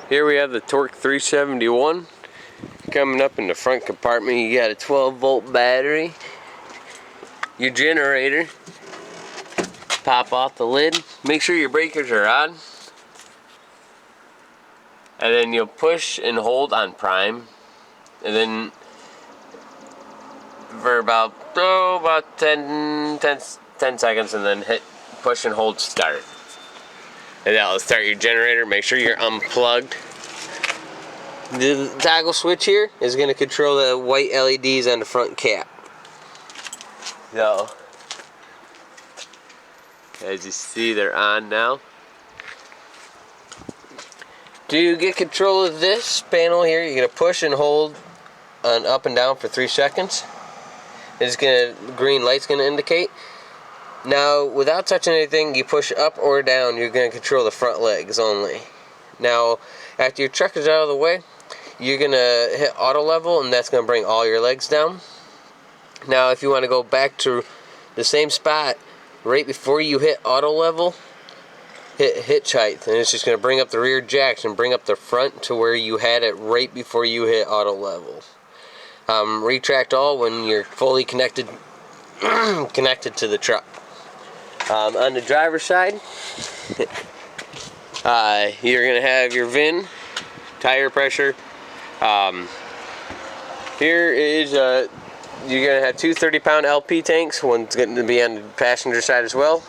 Here we have the Torque 371 coming up in the front compartment. You got a 12-volt battery, your generator. Pop off the lid. Make sure your breakers are on, and then you'll push and hold on prime, and then for about 10 seconds, and then hit push and hold start. And that'll start your generator. Make sure you're unplugged. The toggle switch here is going to control the white LEDs on the front cap. So, as you see, they're on now. To get control of this panel here, you're going to push and hold on up and down for 3 seconds. Green light's going to indicate. Now, without touching anything, you push up or down, you're going to control the front legs only. Now, after your truck is out of the way, you're going to hit auto level, and that's going to bring all your legs down. Now, if you want to go back to the same spot right before you hit auto level, hit hitch height, and it's just going to bring up the rear jacks and bring up the front to where you had it right before you hit auto level. Retract all when you're fully connected to the truck. On the driver's side, you're going to have your VIN, tire pressure. Here is you're going to have two 30-pound LP tanks. One's going to be on the passenger side as well.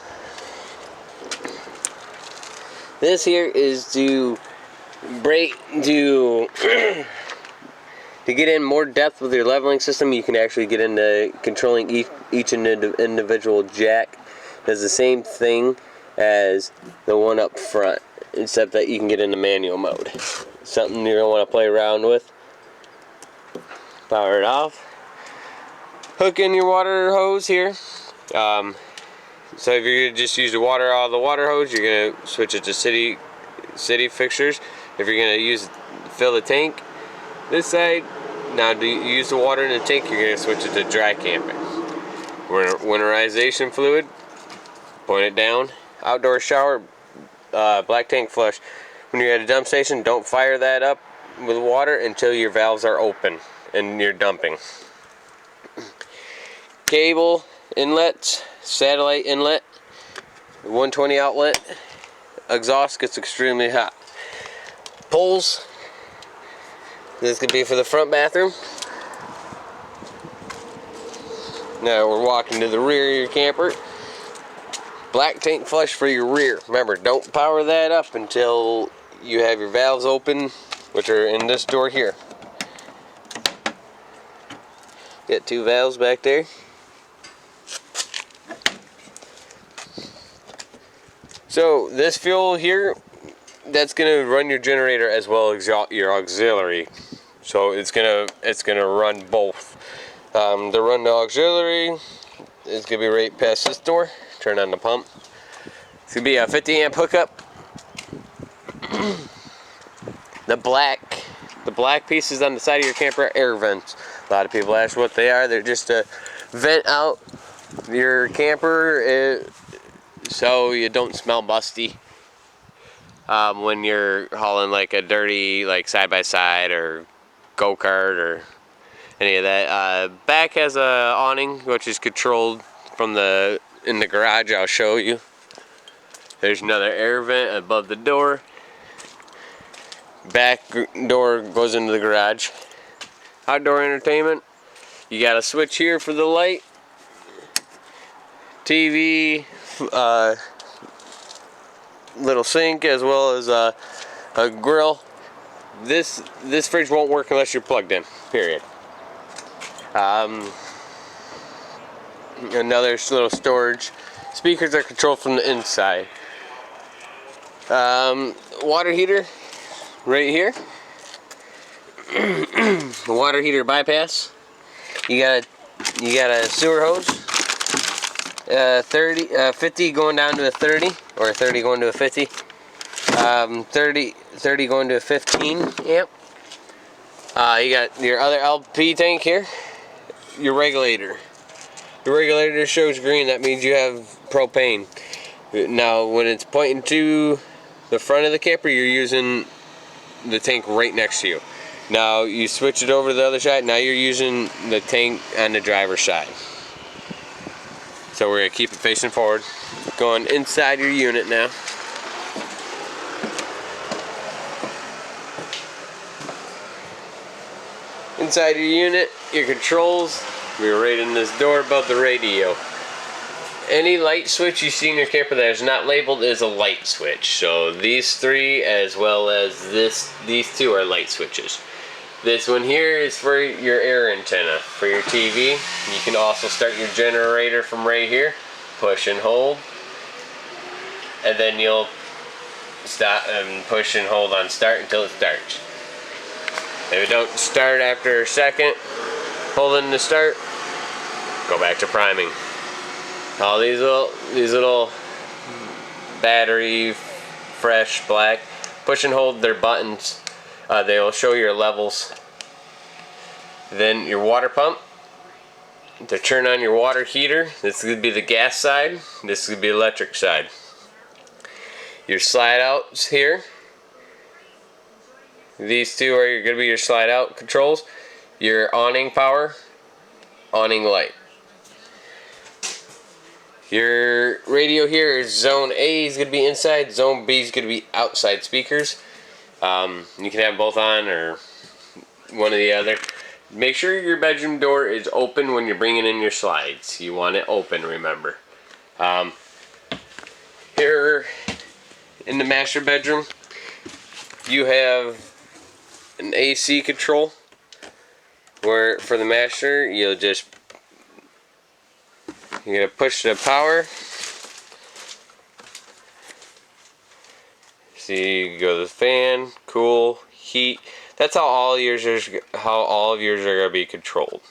This here is to get in more depth with your leveling system. You can actually get into controlling each individual jack. Does the same thing as the one up front, except that you can get into manual mode. Something you're going to want to play around with. Power it off. Hook in your water hose here. So if you're going to just use the water out of the water hose, you're going to switch it to city fixtures. If you're going to fill the tank this side, now to use the water in the tank, you're going to switch it to dry camping. Winterization fluid, point it down. Outdoor shower, black tank flush. When you're at a dump station, don't fire that up with water until your valves are open and you're dumping. Cable inlets, satellite inlet, 120 outlet. Exhaust gets extremely hot. Poles. This could be for the front bathroom. Now we're walking to the rear of your camper. Black tank flush for your rear. Remember, don't power that up until you have your valves open, which are in this door here. Got two valves back there. So this fuel here, that's gonna run your generator as well as your auxiliary. So it's gonna run both. To run the auxiliary, it's gonna be right past this door. Turn on the pump. It's gonna be a 50 amp hookup. The black pieces on the side of your camper are air vents. A lot of people ask what they are. They're just to vent out your camper so you don't smell musty when you're hauling like a dirty side-by-side or go-kart or any of that. Back has a awning which is controlled from in the garage. I'll show you. There's another air vent above the door. Back door goes into the garage. Outdoor entertainment. You got a switch here for the light. TV, little sink, as well as a grill. This fridge won't work unless you're plugged in. Period. Another little storage. Speakers are controlled from the inside. Water heater right here. The water heater bypass. You got a sewer hose. 50 going down to a 30, or 30 going to a 50. 30 going to a 15 amp. You got your other LP tank here. Your regulator. The regulator shows green. That means you have propane. Now, when it's pointing to the front of the camper, you're using the tank right next to you. Now you switch it over to the other side. Now you're using the tank on the driver's side. So we're going to keep it facing forward. Going inside your unit now. Inside your unit, your controls, we're right in this door above the radio. Any light switch you see in your camper that is not labeled is a light switch. So these three, as well as these two, are light switches. This one here is for your air antenna for your TV. You can also start your generator from right here. Push and hold, and then you'll stop and push and hold on start until it starts. If it don't start after a second, holding the start, go back to priming. All these little battery fresh black, push and hold their buttons. They will show your levels. Then your water pump, to turn on your water heater. This could be the gas side, this could be the electric side. Your slide outs here, these two are going to be your slide out controls. Your awning power, awning light. Your radio here is zone A is going to be inside, zone B is going to be outside speakers. You can have both on or one or the other. Make sure your bedroom door is open when you're bringing in your slides. You want it open, remember. Here in the master bedroom, you have an AC control where for the master you're gonna push the power. See, you go to the fan, cool, heat. That's how all of yours are going to be controlled.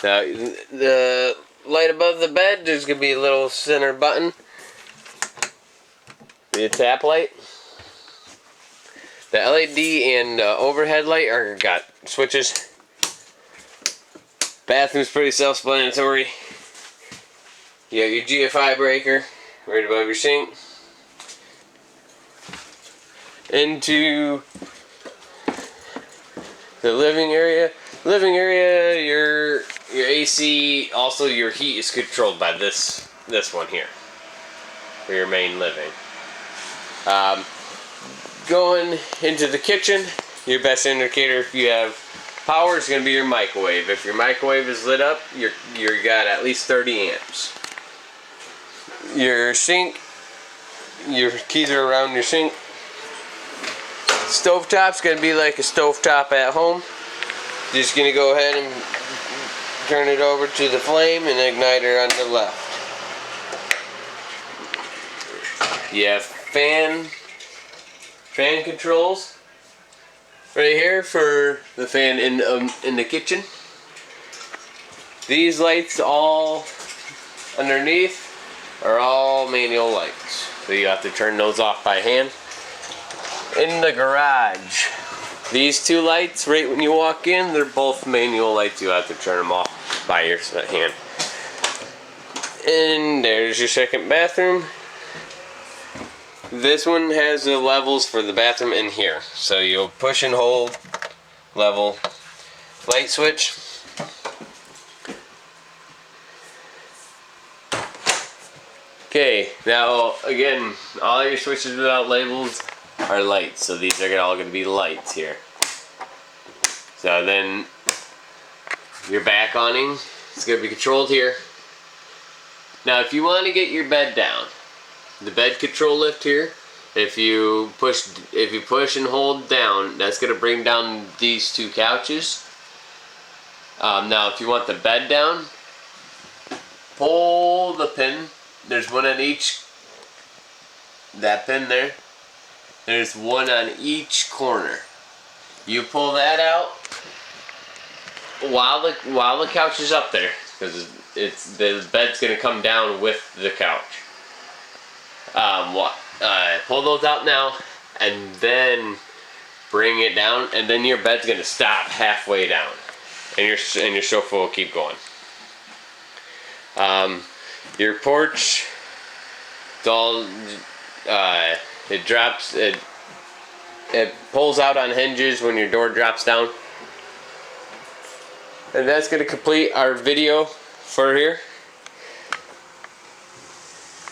Now, the light above the bed, there's going to be a little center button. The tap light. The LED and overhead light got switches. Bathroom's pretty self-explanatory. You got your GFI breaker right above your sink. Into the living area. Your AC, also your heat is controlled by this one here for your main living. Going into the kitchen, your best indicator if you have power is going to be your microwave. If your microwave is lit up, you're got at least 30 amps. Your sink, your keys are around your sink. Stovetop's going to be like a stovetop at home. Just going to go ahead and turn it over to the flame and igniter on the left. You have fan controls right here for the fan in the kitchen. These lights all underneath are all manual lights, so you have to turn those off by hand. In the garage, these two lights right when you walk in, they're both manual lights. You have to turn them off by your hand. And there's your second bathroom. This one has the levels for the bathroom in here, so you'll push and hold level light switch. Okay, now again, all your switches without labels are lights, so these are all going to be lights here. So then your back awning is going to be controlled here. Now if you want to get your bed down, the bed control lift here, if you push and hold down, that's going to bring down these two couches. Now if you want the bed down, pull the pin. There's one on each, that pin there. There's one on each corner. You pull that out while the couch is up there, because the bed's gonna come down with the couch. Pull those out now, and then bring it down, and then your bed's gonna stop halfway down, and your sofa will keep going. Your porch, it's all it drops. It pulls out on hinges when your door drops down. And that's going to complete our video for here.